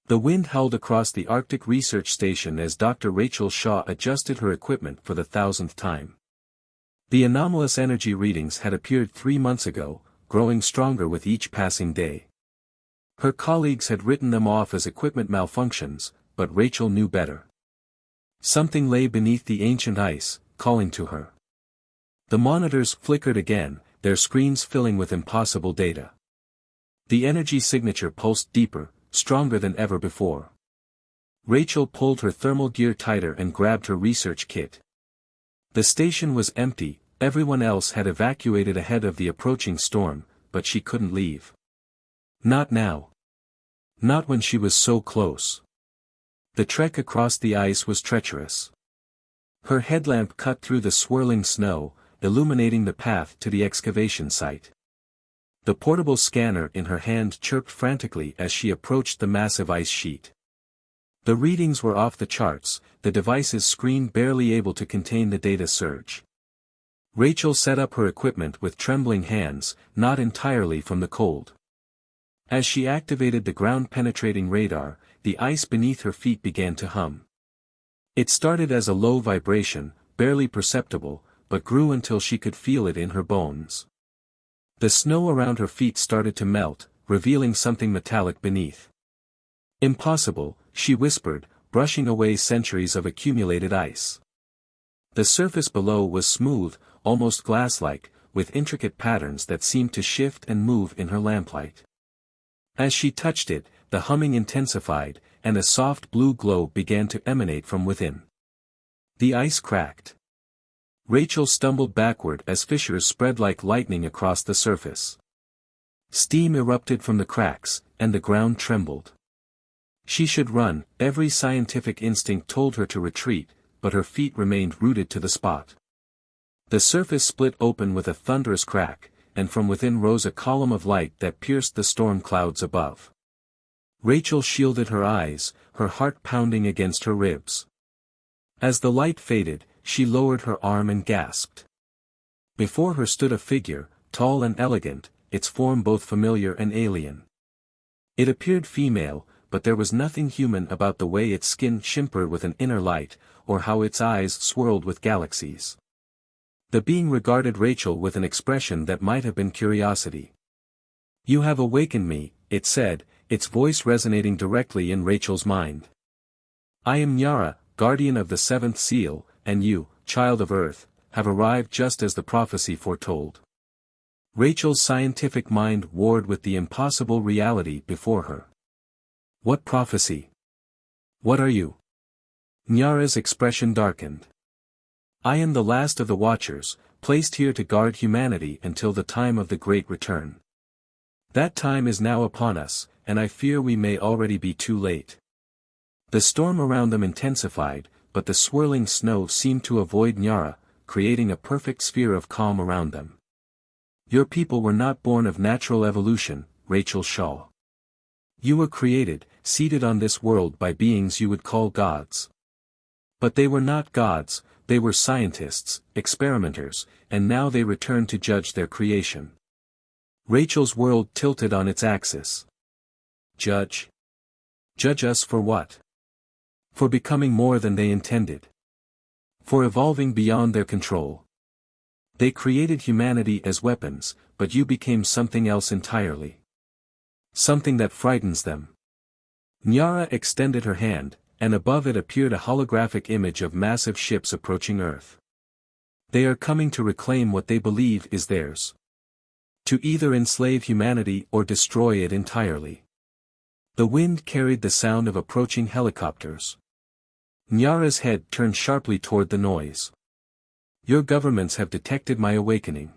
The wind howled across the Arctic Research Station as Dr. Rachel Shaw adjusted her equipment for the 1000th time. The anomalous energy readings had appeared 3 months ago, growing stronger with each passing day. Her colleagues had written them off as equipment malfunctions, but Rachel knew better. Something lay beneath the ancient ice, calling to her. The monitors flickered again, their screens filling with impossible data. The energy signature pulsed deeper, stronger than ever before. Rachel pulled her thermal gear tighter and grabbed her research kit. The station was empty, everyone else had evacuated ahead of the approaching storm, but she couldn't leave. Not now. Not when she was so close. The trek across the ice was treacherous. Her headlamp cut through the swirling snow, illuminating the path to the excavation site. The portable scanner in her hand chirped frantically as she approached the massive ice sheet. The readings were off the charts, the device's screen barely able to contain the data surge. Rachel set up her equipment with trembling hands, not entirely from the cold. As she activated the ground-penetrating radar, the ice beneath her feet began to hum. It started as a low vibration, barely perceptible, but grew until she could feel it in her bones. The snow around her feet started to melt, revealing something metallic beneath. Impossible, she whispered, brushing away centuries of accumulated ice. The surface below was smooth, almost glass-like, with intricate patterns that seemed to shift and move in her lamplight. As she touched it, the humming intensified, and a soft blue glow began to emanate from within. The ice cracked. Rachel stumbled backward as fissures spread like lightning across the surface. Steam erupted from the cracks, and the ground trembled. She should run, every scientific instinct told her to retreat, but her feet remained rooted to the spot. The surface split open with a thunderous crack, and from within rose a column of light that pierced the storm clouds above. Rachel shielded her eyes, her heart pounding against her ribs. As the light faded, she lowered her arm and gasped. Before her stood a figure, tall and elegant, its form both familiar and alien. It appeared female, but there was nothing human about the way its skin shimmered with an inner light, or how its eyes swirled with galaxies. The being regarded Rachel with an expression that might have been curiosity. "You have awakened me," it said, its voice resonating directly in Rachel's mind. "I am Nyara, guardian of the seventh seal, and you, child of Earth, have arrived just as the prophecy foretold." Rachel's scientific mind warred with the impossible reality before her. "What prophecy? What are you?" Nyara's expression darkened. "I am the last of the Watchers, placed here to guard humanity until the time of the Great Return. That time is now upon us, and I fear we may already be too late." The storm around them intensified, but the swirling snow seemed to avoid Nyara, creating a perfect sphere of calm around them. "Your people were not born of natural evolution, Rachel Shaw. You were created, seated on this world by beings you would call gods. But they were not gods, they were scientists, experimenters, and now they return to judge their creation." Rachel's world tilted on its axis. Judge? Judge us for what? For becoming more than they intended. For evolving beyond their control. They created humanity as weapons, but you became something else entirely. Something that frightens them. Nyara extended her hand, and above it appeared a holographic image of massive ships approaching Earth. They are coming to reclaim what they believe is theirs. To either enslave humanity or destroy it entirely. The wind carried the sound of approaching helicopters. Nyara's head turned sharply toward the noise. "Your governments have detected my awakening.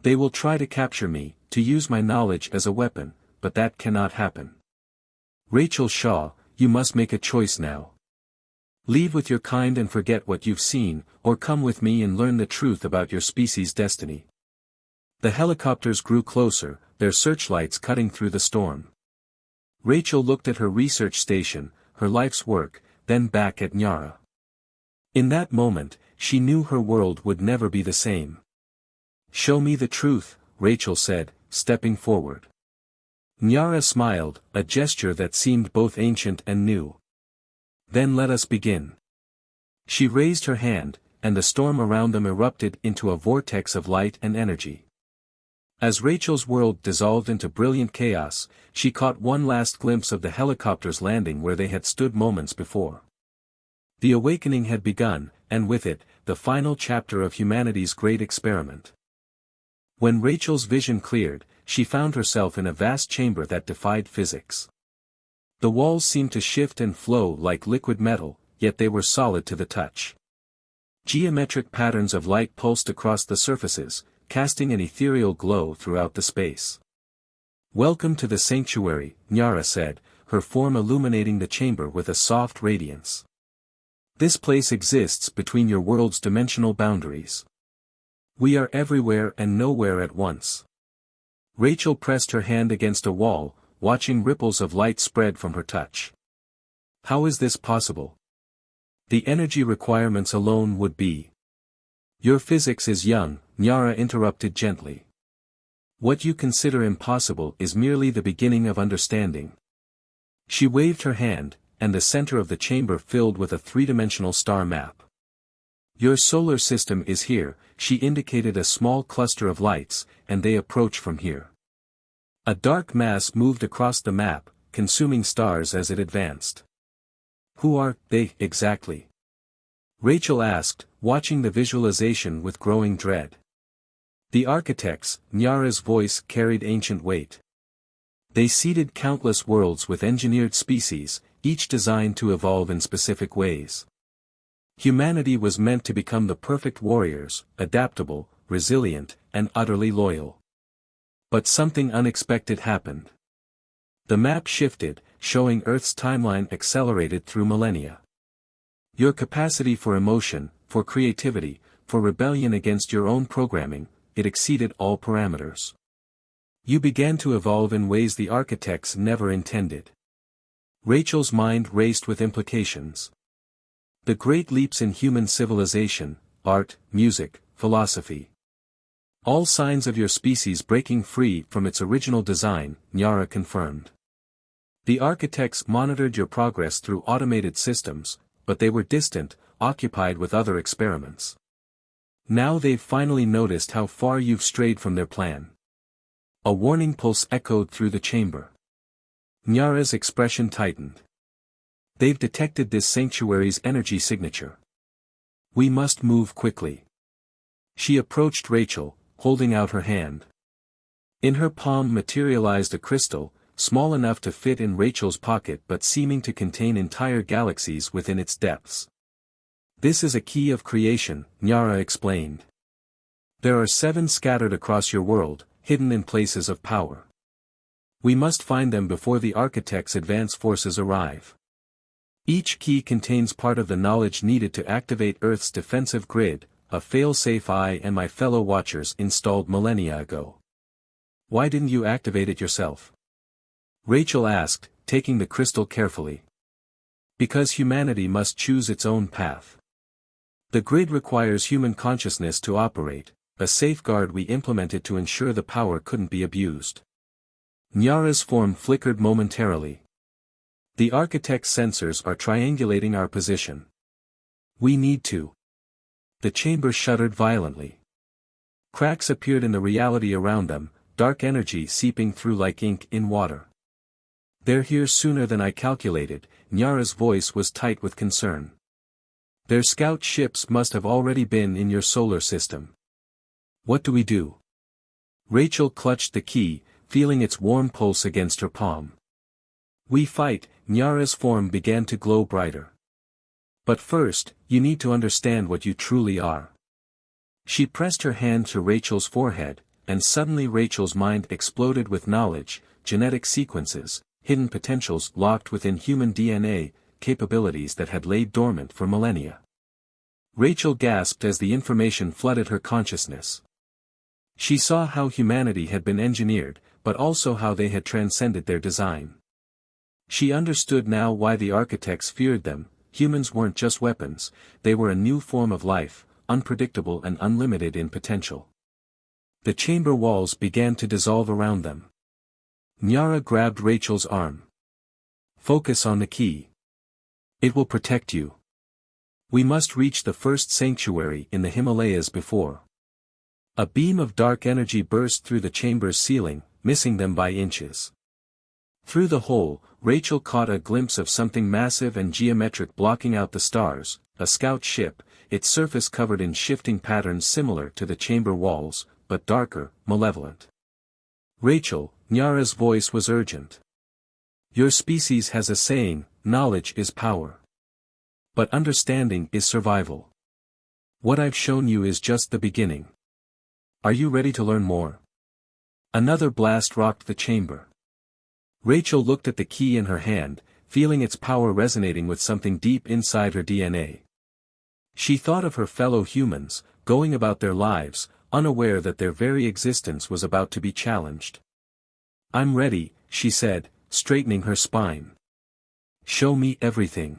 They will try to capture me, to use my knowledge as a weapon, but that cannot happen. Rachel Shaw, you must make a choice now. Leave with your kind and forget what you've seen, or come with me and learn the truth about your species' destiny." The helicopters grew closer, their searchlights cutting through the storm. Rachel looked at her research station, her life's work, then back at Nyara. In that moment, she knew her world would never be the same. "Show me the truth," Rachel said, stepping forward. Nyara smiled, a gesture that seemed both ancient and new. Then let us begin. She raised her hand, and the storm around them erupted into a vortex of light and energy. As Rachel's world dissolved into brilliant chaos, she caught one last glimpse of the helicopter's landing where they had stood moments before. The awakening had begun, and with it, the final chapter of humanity's great experiment. When Rachel's vision cleared, she found herself in a vast chamber that defied physics. The walls seemed to shift and flow like liquid metal, yet they were solid to the touch. Geometric patterns of light pulsed across the surfaces, casting an ethereal glow throughout the space. "Welcome to the sanctuary," Nyara said, her form illuminating the chamber with a soft radiance. "This place exists between your world's dimensional boundaries. We are everywhere and nowhere at once." Rachel pressed her hand against a wall, watching ripples of light spread from her touch. "How is this possible? The energy requirements alone would be—" "Your physics is young," Nyara interrupted gently. "What you consider impossible is merely the beginning of understanding." She waved her hand, and the center of the chamber filled with a three-dimensional star map. "Your solar system is here," she indicated a small cluster of lights, "and they approach from here." A dark mass moved across the map, consuming stars as it advanced. "Who are they exactly?" Rachel asked, watching the visualization with growing dread. "The architects," Nyara's voice carried ancient weight. "They seeded countless worlds with engineered species, each designed to evolve in specific ways. Humanity was meant to become the perfect warriors, adaptable, resilient, and utterly loyal. But something unexpected happened. The map shifted, showing Earth's timeline accelerated through millennia. Your capacity for emotion, for creativity, for rebellion against your own programming, it exceeded all parameters. You began to evolve in ways the architects never intended." Rachel's mind raced with implications. The great leaps in human civilization, art, music, philosophy. All signs of your species breaking free from its original design, Nyara confirmed. The architects monitored your progress through automated systems, but they were distant, occupied with other experiments. Now they've finally noticed how far you've strayed from their plan. A warning pulse echoed through the chamber. Nyara's expression tightened. "They've detected this sanctuary's energy signature. We must move quickly." She approached Rachel, holding out her hand. In her palm materialized a crystal, small enough to fit in Rachel's pocket but seeming to contain entire galaxies within its depths. "This is a key of creation," Nyara explained. "There are 7 scattered across your world, hidden in places of power. We must find them before the architects' advance forces arrive. Each key contains part of the knowledge needed to activate Earth's defensive grid, a fail-safe I and my fellow watchers installed millennia ago." "Why didn't you activate it yourself?" Rachel asked, taking the crystal carefully. "Because humanity must choose its own path. The grid requires human consciousness to operate, a safeguard we implemented to ensure the power couldn't be abused." Nyara's form flickered momentarily. "The architect's sensors are triangulating our position. We need to—" The chamber shuddered violently. Cracks appeared in the reality around them, dark energy seeping through like ink in water. "They're here sooner than I calculated," Nyara's voice was tight with concern. "Their scout ships must have already been in your solar system. What do we do?" Rachel clutched the key, feeling its warm pulse against her palm. "We fight," Nyara's form began to glow brighter. "But first, you need to understand what you truly are." She pressed her hand to Rachel's forehead, and suddenly Rachel's mind exploded with knowledge, genetic sequences, hidden potentials locked within human DNA, capabilities that had laid dormant for millennia. Rachel gasped as the information flooded her consciousness. She saw how humanity had been engineered, but also how they had transcended their design. She understood now why the architects feared them. Humans weren't just weapons, they were a new form of life, unpredictable and unlimited in potential. The chamber walls began to dissolve around them. Nyara grabbed Rachel's arm. Focus on the key. It will protect you. We must reach the first sanctuary in the Himalayas before. A beam of dark energy burst through the chamber's ceiling, missing them by inches. Through the hole, Rachel caught a glimpse of something massive and geometric blocking out the stars, a scout ship, its surface covered in shifting patterns similar to the chamber walls, but darker, malevolent. Rachel, Nyara's voice was urgent. Your species has a saying, knowledge is power. But understanding is survival. What I've shown you is just the beginning. Are you ready to learn more? Another blast rocked the chamber. Rachel looked at the key in her hand, feeling its power resonating with something deep inside her DNA. She thought of her fellow humans, going about their lives, unaware that their very existence was about to be challenged. I'm ready, she said, straightening her spine. Show me everything.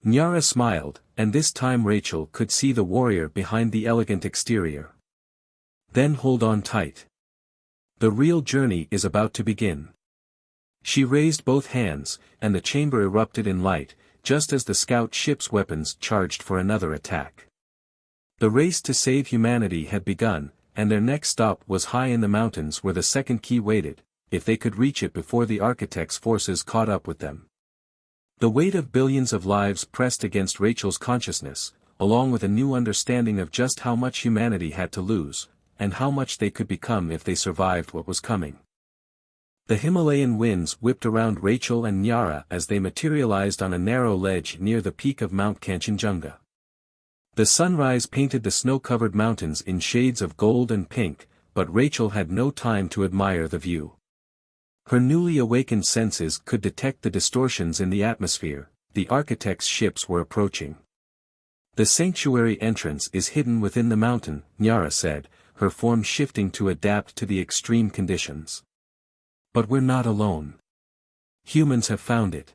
Nyara smiled, and this time Rachel could see the warrior behind the elegant exterior. Then hold on tight. The real journey is about to begin. She raised both hands, and the chamber erupted in light, just as the scout ship's weapons charged for another attack. The race to save humanity had begun, and their next stop was high in the mountains where the second key waited, if they could reach it before the Architect's forces caught up with them. The weight of billions of lives pressed against Rachel's consciousness, along with a new understanding of just how much humanity had to lose, and how much they could become if they survived what was coming. The Himalayan winds whipped around Rachel and Nyara as they materialized on a narrow ledge near the peak of Mount Kanchenjunga. The sunrise painted the snow-covered mountains in shades of gold and pink, but Rachel had no time to admire the view. Her newly awakened senses could detect the distortions in the atmosphere. The Architect's ships were approaching. The sanctuary entrance is hidden within the mountain, Nyara said, her form shifting to adapt to the extreme conditions. But we're not alone. Humans have found it.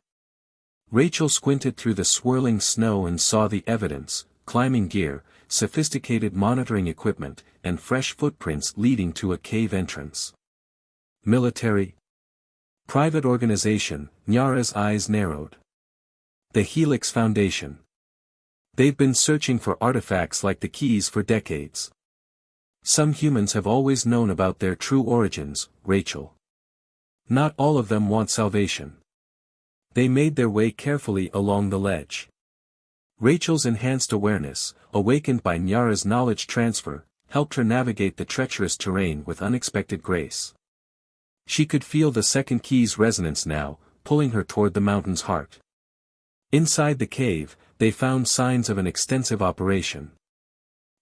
Rachel squinted through the swirling snow and saw the evidence: climbing gear, sophisticated monitoring equipment, and fresh footprints leading to a cave entrance. Military? Private organization? Nyara's eyes narrowed. The Helix Foundation. They've been searching for artifacts like the keys for decades. Some humans have always known about their true origins, Rachel. Not all of them want salvation. They made their way carefully along the ledge. Rachel's enhanced awareness, awakened by Nyara's knowledge transfer, helped her navigate the treacherous terrain with unexpected grace. She could feel the second key's resonance now, pulling her toward the mountain's heart. Inside the cave, they found signs of an extensive operation.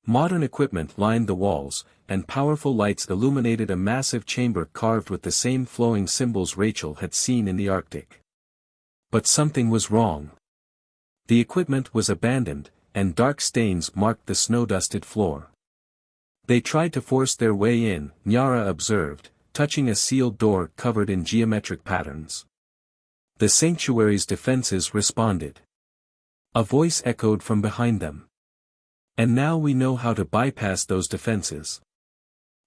Modern equipment lined the walls, and powerful lights illuminated a massive chamber carved with the same flowing symbols Rachel had seen in the Arctic. But something was wrong. The equipment was abandoned, and dark stains marked the snow-dusted floor. They tried to force their way in, Nyara observed, touching a sealed door covered in geometric patterns. The sanctuary's defenses responded. A voice echoed from behind them. And now we know how to bypass those defenses.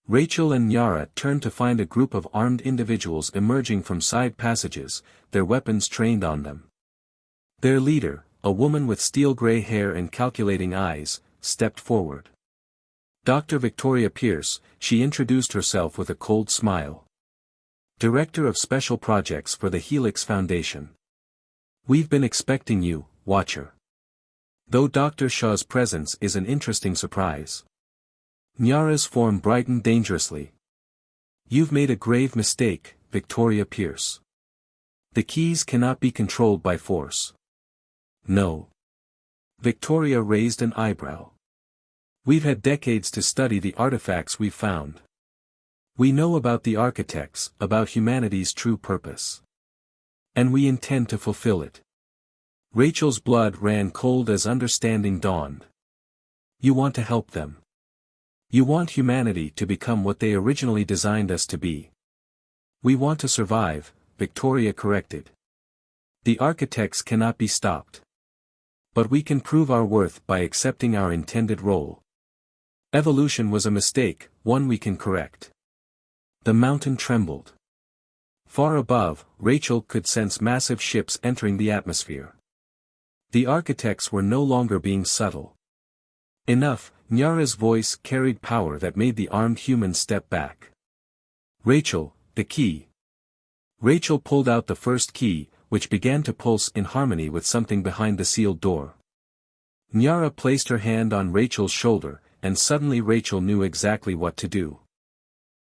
Rachel and Nyara turned to find a group of armed individuals emerging from side passages, their weapons trained on them. Their leader, a woman with steel-gray hair and calculating eyes, stepped forward. Dr. Victoria Pierce, she introduced herself with a cold smile. Director of Special Projects for the Helix Foundation. We've been expecting you, Watcher. Though Dr. Shaw's presence is an interesting surprise. Nyara's form brightened dangerously. You've made a grave mistake, Victoria Pierce. The keys cannot be controlled by force. No. Victoria raised an eyebrow. We've had decades to study the artifacts we've found. We know about the architects, about humanity's true purpose. And we intend to fulfill it. Rachel's blood ran cold as understanding dawned. You want to help them. You want humanity to become what they originally designed us to be. We want to survive, Victoria corrected. The architects cannot be stopped. But we can prove our worth by accepting our intended role. Evolution was a mistake, one we can correct. The mountain trembled. Far above, Rachel could sense massive ships entering the atmosphere. The architects were no longer being subtle. Enough, Nyara's voice carried power that made the armed humans step back. Rachel, the key. Rachel pulled out the first key, which began to pulse in harmony with something behind the sealed door. Nyara placed her hand on Rachel's shoulder, and suddenly Rachel knew exactly what to do.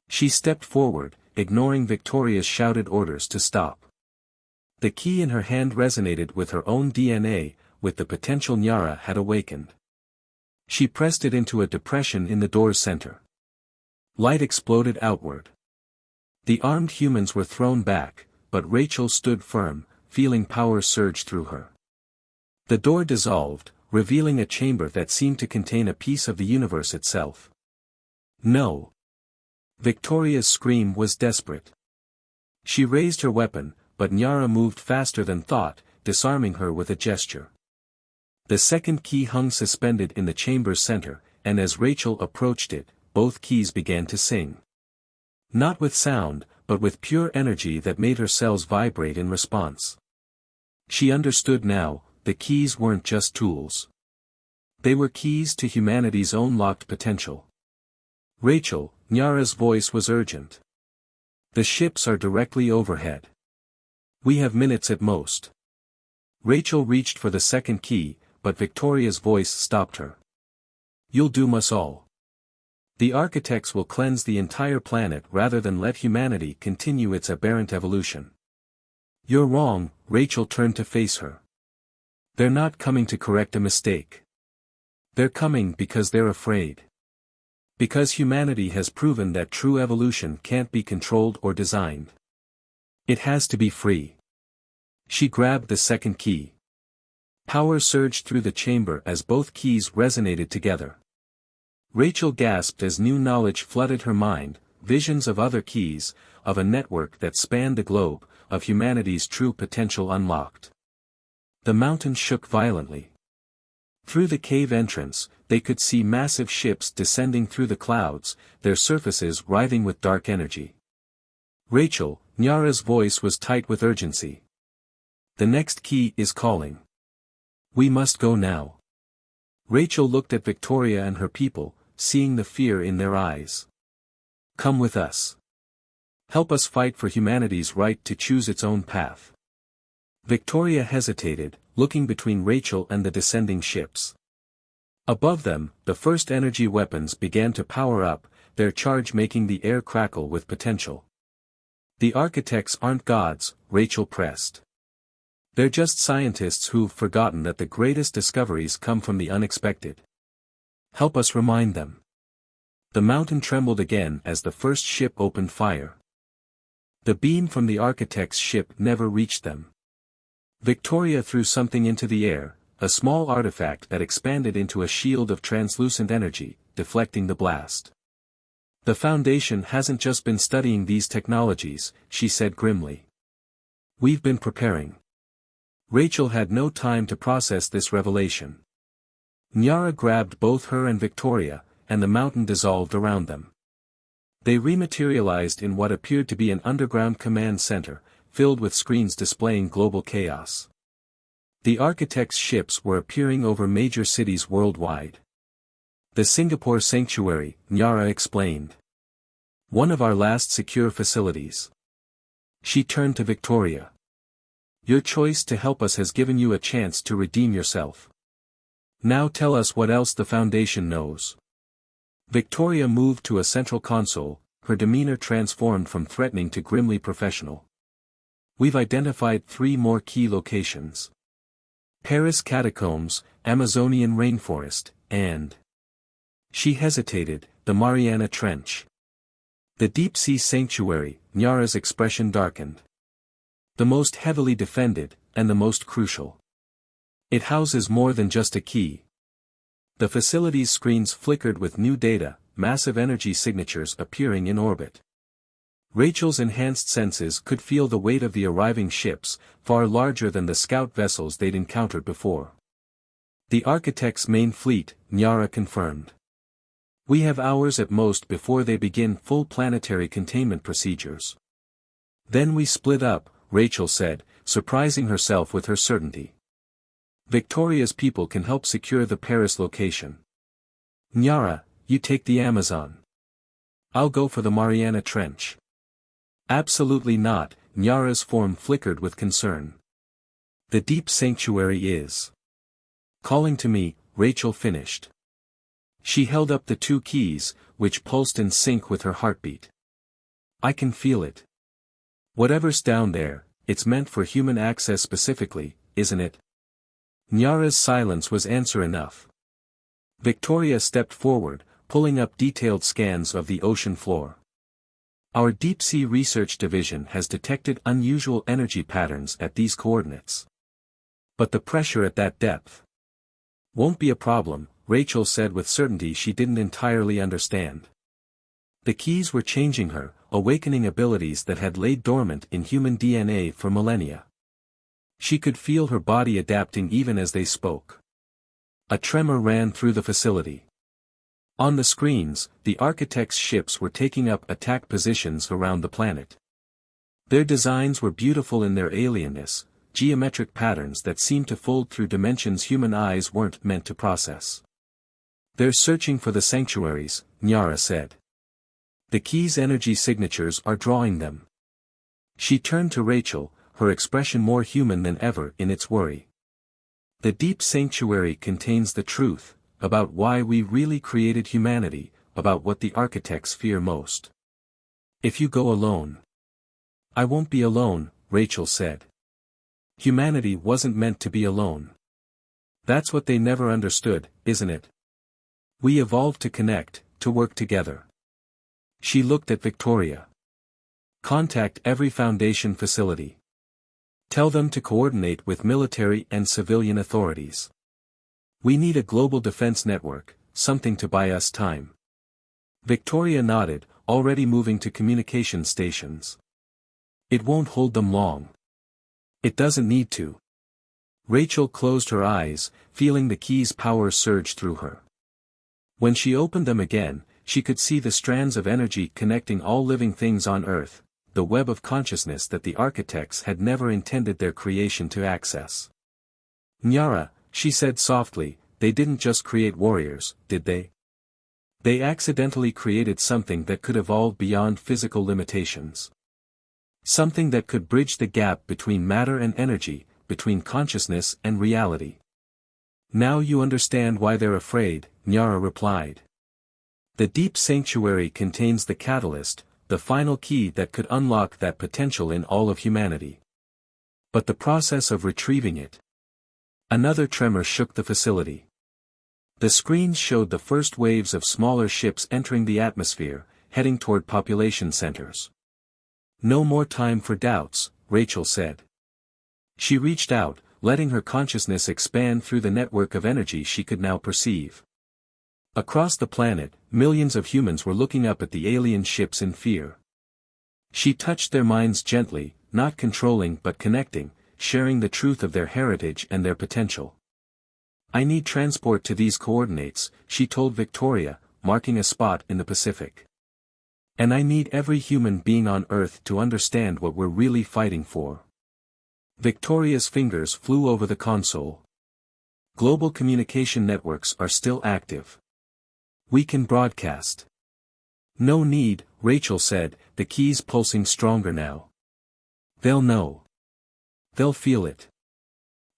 She stepped forward, ignoring Victoria's shouted orders to stop. The key in her hand resonated with her own DNA, with the potential Nyara had awakened. She pressed it into a depression in the door's center. Light exploded outward. The armed humans were thrown back, but Rachel stood firm, feeling power surge through her. The door dissolved, revealing a chamber that seemed to contain a piece of the universe itself. No! Victoria's scream was desperate. She raised her weapon, but Nyara moved faster than thought, disarming her with a gesture. The second key hung suspended in the chamber's center, and as Rachel approached it, both keys began to sing. Not with sound, but with pure energy that made her cells vibrate in response. She understood now, the keys weren't just tools. They were keys to humanity's own locked potential. Rachel, Nyara's voice was urgent. The ships are directly overhead. We have minutes at most. Rachel reached for the second key, but Victoria's voice stopped her. You'll doom us all. The architects will cleanse the entire planet rather than let humanity continue its aberrant evolution. You're wrong, Rachel turned to face her. They're not coming to correct a mistake. They're coming because they're afraid. Because humanity has proven that true evolution can't be controlled or designed. It has to be free. She grabbed the second key. Power surged through the chamber as both keys resonated together. Rachel gasped as new knowledge flooded her mind, visions of other keys, of a network that spanned the globe, of humanity's true potential unlocked. The mountain shook violently. Through the cave entrance, they could see massive ships descending through the clouds, their surfaces writhing with dark energy. Rachel, Nyara's voice was tight with urgency. The next key is calling. We must go now. Rachel looked at Victoria and her people, seeing the fear in their eyes. Come with us. Help us fight for humanity's right to choose its own path. Victoria hesitated, looking between Rachel and the descending ships. Above them, the first energy weapons began to power up, their charge making the air crackle with potential. The architects aren't gods, Rachel pressed. They're just scientists who've forgotten that the greatest discoveries come from the unexpected. Help us remind them. The mountain trembled again as the first ship opened fire. The beam from the architect's ship never reached them. Victoria threw something into the air, a small artifact that expanded into a shield of translucent energy, deflecting the blast. The Foundation hasn't just been studying these technologies, she said grimly. We've been preparing. Rachel had no time to process this revelation. Nyara grabbed both her and Victoria, and the mountain dissolved around them. They rematerialized in what appeared to be an underground command center, filled with screens displaying global chaos. The architects' ships were appearing over major cities worldwide. The Singapore Sanctuary, Nyara explained. One of our last secure facilities. She turned to Victoria. Your choice to help us has given you a chance to redeem yourself. Now tell us what else the Foundation knows. Victoria moved to a central console, her demeanor transformed from threatening to grimly professional. We've identified 3 more key locations. Paris Catacombs, Amazonian Rainforest, and... She hesitated, the Mariana Trench. The Deep-Sea Sanctuary, Nyara's expression darkened. The most heavily defended, and the most crucial. It houses more than just a key. The facility's screens flickered with new data, massive energy signatures appearing in orbit. Rachel's enhanced senses could feel the weight of the arriving ships, far larger than the scout vessels they'd encountered before. The architect's main fleet, Nyara confirmed. We have hours at most before they begin full planetary containment procedures. Then we split up, Rachel said, surprising herself with her certainty. Victoria's people can help secure the Paris location. Nyara, you take the Amazon. I'll go for the Mariana Trench. Absolutely not, Nyara's form flickered with concern. The deep sanctuary is calling to me, Rachel finished. She held up the two keys, which pulsed in sync with her heartbeat. I can feel it. Whatever's down there, it's meant for human access specifically, isn't it? Nyara's silence was answer enough. Victoria stepped forward, pulling up detailed scans of the ocean floor. Our deep-sea research division has detected unusual energy patterns at these coordinates. But the pressure at that depth won't be a problem, Rachel said with certainty she didn't entirely understand. The keys were changing her, awakening abilities that had laid dormant in human DNA for millennia. She could feel her body adapting even as they spoke. A tremor ran through the facility. On the screens, the architects' ships were taking up attack positions around the planet. Their designs were beautiful in their alienness, geometric patterns that seemed to fold through dimensions human eyes weren't meant to process. They're searching for the sanctuaries, Nyara said. The key's energy signatures are drawing them. She turned to Rachel, her expression more human than ever in its worry. The deep sanctuary contains the truth, about why we really created humanity, about what the architects fear most. If you go alone. I won't be alone, Rachel said. Humanity wasn't meant to be alone. That's what they never understood, isn't it? We evolved to connect, to work together. She looked at Victoria. Contact every Foundation facility. Tell them to coordinate with military and civilian authorities. We need a global defense network, something to buy us time. Victoria nodded, already moving to communication stations. It won't hold them long. It doesn't need to. Rachel closed her eyes, feeling the key's power surge through her. When she opened them again, she could see the strands of energy connecting all living things on Earth, the web of consciousness that the architects had never intended their creation to access. Nyara, she said softly, they didn't just create warriors, did they? They accidentally created something that could evolve beyond physical limitations. Something that could bridge the gap between matter and energy, between consciousness and reality. Now you understand why they're afraid, Nyara replied. The deep sanctuary contains the catalyst, the final key that could unlock that potential in all of humanity. But the process of retrieving it. Another tremor shook the facility. The screens showed the first waves of smaller ships entering the atmosphere, heading toward population centers. No more time for doubts, Rachel said. She reached out, letting her consciousness expand through the network of energy she could now perceive. Across the planet, millions of humans were looking up at the alien ships in fear. She touched their minds gently, not controlling but connecting, sharing the truth of their heritage and their potential. I need transport to these coordinates, she told Victoria, marking a spot in the Pacific. And I need every human being on Earth to understand what we're really fighting for. Victoria's fingers flew over the console. Global communication networks are still active. We can broadcast. No need, Rachel said, the keys pulsing stronger now. They'll know. They'll feel it.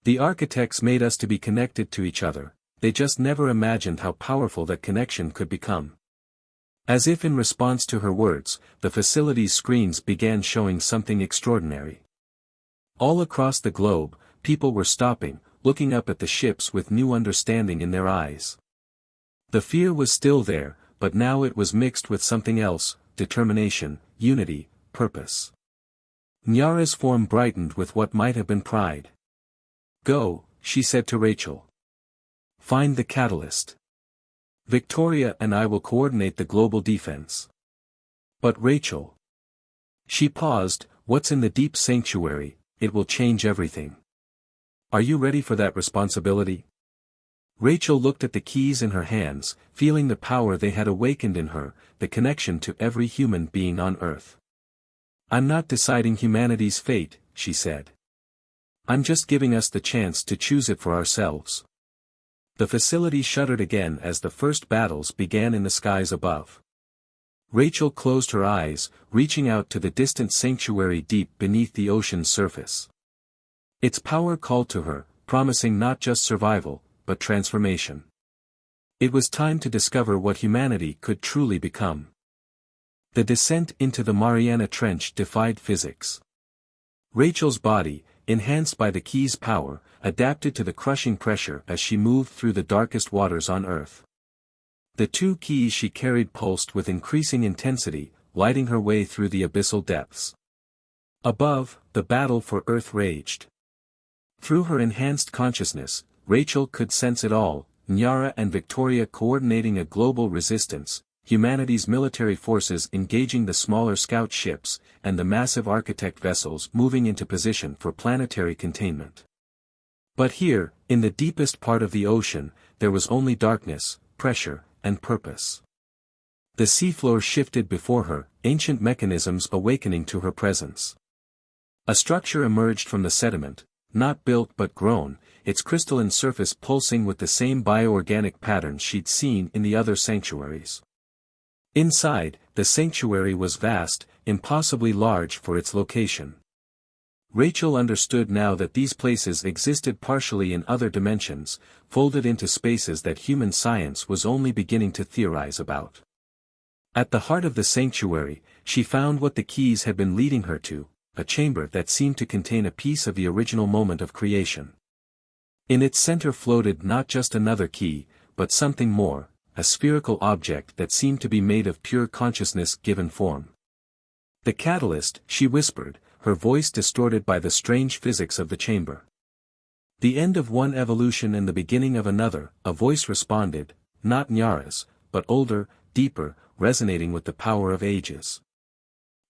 The architects made us to be connected to each other, they just never imagined how powerful that connection could become. As if in response to her words, the facility's screens began showing something extraordinary. All across the globe, people were stopping, looking up at the ships with new understanding in their eyes. The fear was still there, but now it was mixed with something else, determination, unity, purpose. Nyara's form brightened with what might have been pride. Go, she said to Rachel. Find the catalyst. Victoria and I will coordinate the global defense. But Rachel. She paused, what's in the deep sanctuary, it will change everything. Are you ready for that responsibility? Rachel looked at the keys in her hands, feeling the power they had awakened in her, the connection to every human being on Earth. "I'm not deciding humanity's fate," she said. "I'm just giving us the chance to choose it for ourselves." The facility shuddered again as the first battles began in the skies above. Rachel closed her eyes, reaching out to the distant sanctuary deep beneath the ocean's surface. Its power called to her, promising not just survival, but transformation. It was time to discover what humanity could truly become. The descent into the Mariana Trench defied physics. Rachel's body, enhanced by the key's power, adapted to the crushing pressure as she moved through the darkest waters on Earth. The two keys she carried pulsed with increasing intensity, lighting her way through the abyssal depths. Above, the battle for Earth raged. Through her enhanced consciousness, Rachel could sense it all: Nyara and Victoria coordinating a global resistance, humanity's military forces engaging the smaller scout ships, and the massive architect vessels moving into position for planetary containment. But here, in the deepest part of the ocean, there was only darkness, pressure, and purpose. The seafloor shifted before her, ancient mechanisms awakening to her presence. A structure emerged from the sediment, not built but grown, its crystalline surface pulsing with the same bioorganic patterns she'd seen in the other sanctuaries. Inside, the sanctuary was vast, impossibly large for its location. Rachel understood now that these places existed partially in other dimensions, folded into spaces that human science was only beginning to theorize about. At the heart of the sanctuary, she found what the keys had been leading her to, a chamber that seemed to contain a piece of the original moment of creation. In its center floated not just another key, but something more, a spherical object that seemed to be made of pure consciousness given form. "The catalyst," she whispered, her voice distorted by the strange physics of the chamber. "The end of one evolution and the beginning of another," a voice responded, not Nyara's, but older, deeper, resonating with the power of ages.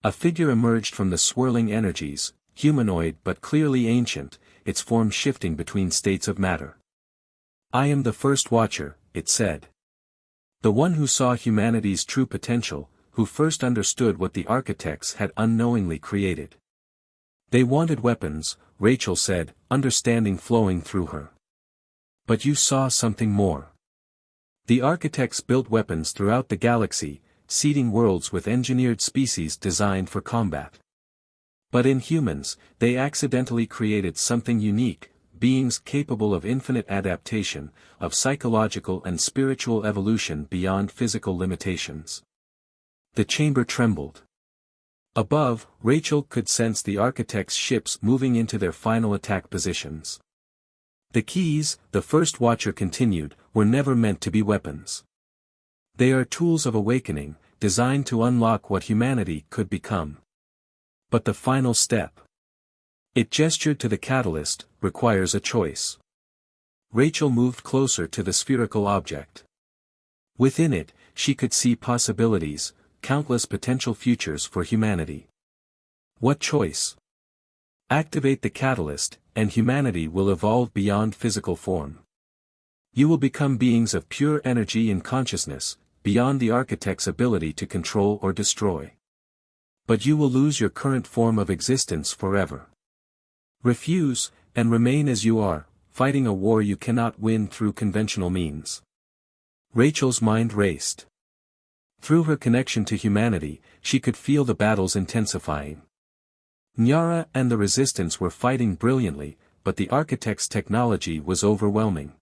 A figure emerged from the swirling energies, humanoid but clearly ancient, its form shifting between states of matter. "I am the first watcher," it said. "The one who saw humanity's true potential, who first understood what the architects had unknowingly created." "They wanted weapons," Rachel said, understanding flowing through her. "But you saw something more. The architects built weapons throughout the galaxy, seeding worlds with engineered species designed for combat. But in humans, they accidentally created something unique, beings capable of infinite adaptation, of psychological and spiritual evolution beyond physical limitations." The chamber trembled. Above, Rachel could sense the architects' ships moving into their final attack positions. "The keys," the first watcher continued, "were never meant to be weapons. They are tools of awakening, designed to unlock what humanity could become. But the final step," it gestured to the catalyst, "requires a choice." Rachel moved closer to the spherical object. Within it, she could see possibilities, countless potential futures for humanity. What choice? Activate the catalyst, and humanity will evolve beyond physical form. You will become beings of pure energy and consciousness, beyond the architect's ability to control or destroy. But you will lose your current form of existence forever. Refuse, and remain as you are, fighting a war you cannot win through conventional means. Rachel's mind raced. Through her connection to humanity, she could feel the battles intensifying. Nyara and the resistance were fighting brilliantly, but the architect's technology was overwhelming.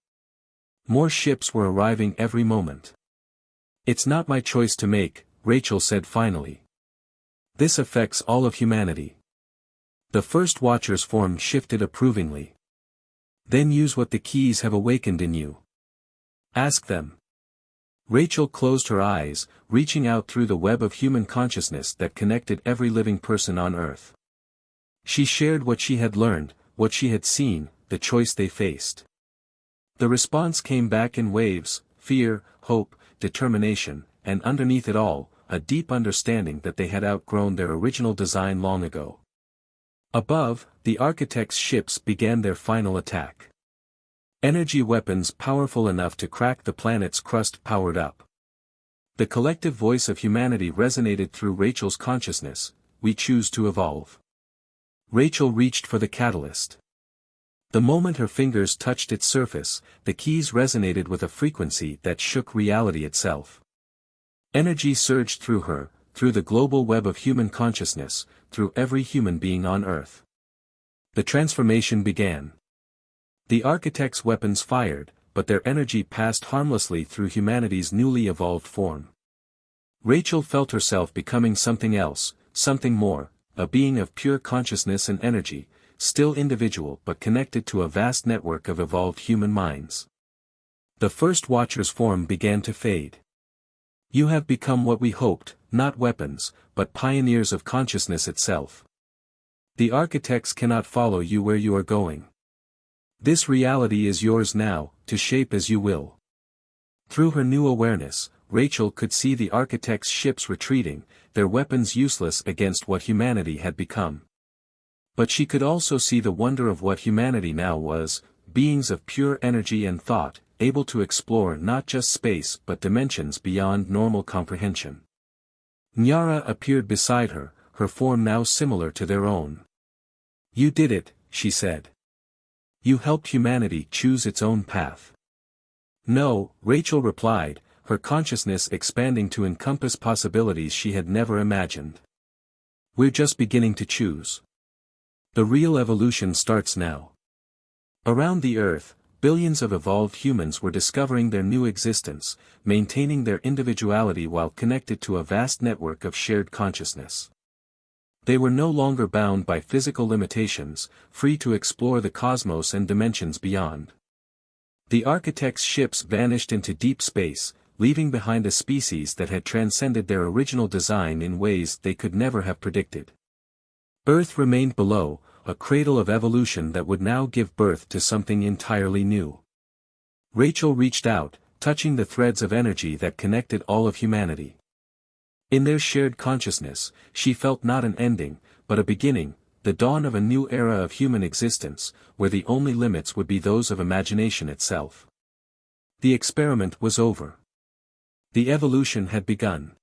More ships were arriving every moment. "It's not my choice to make," Rachel said finally. "This affects all of humanity." The first watcher's form shifted approvingly. "Then use what the keys have awakened in you. Ask them." Rachel closed her eyes, reaching out through the web of human consciousness that connected every living person on Earth. She shared what she had learned, what she had seen, the choice they faced. The response came back in waves: fear, hope, determination, and underneath it all, a deep understanding that they had outgrown their original design long ago. Above, the architects' ships began their final attack. Energy weapons powerful enough to crack the planet's crust powered up. The collective voice of humanity resonated through Rachel's consciousness: we choose to evolve. Rachel reached for the catalyst. The moment her fingers touched its surface, the keys resonated with a frequency that shook reality itself. Energy surged through her, through the global web of human consciousness, through every human being on Earth. The transformation began. The architect's weapons fired, but their energy passed harmlessly through humanity's newly evolved form. Rachel felt herself becoming something else, something more, a being of pure consciousness and energy, still individual but connected to a vast network of evolved human minds. The first Watcher's form began to fade. You have become what we hoped, not weapons, but pioneers of consciousness itself. The architects cannot follow you where you are going. This reality is yours now, to shape as you will. Through her new awareness, Rachel could see the architects' ships retreating, their weapons useless against what humanity had become. But she could also see the wonder of what humanity now was, beings of pure energy and thought, able to explore not just space but dimensions beyond normal comprehension. Nyara appeared beside her, her form now similar to their own. You did it, she said. You helped humanity choose its own path. No, Rachel replied, her consciousness expanding to encompass possibilities she had never imagined. We're just beginning to choose. The real evolution starts now. Around the Earth, billions of evolved humans were discovering their new existence, maintaining their individuality while connected to a vast network of shared consciousness. They were no longer bound by physical limitations, free to explore the cosmos and dimensions beyond. The architects' ships vanished into deep space, leaving behind a species that had transcended their original design in ways they could never have predicted. Earth remained below, a cradle of evolution that would now give birth to something entirely new. Rachel reached out, touching the threads of energy that connected all of humanity. In their shared consciousness, she felt not an ending, but a beginning, the dawn of a new era of human existence, where the only limits would be those of imagination itself. The experiment was over. The evolution had begun.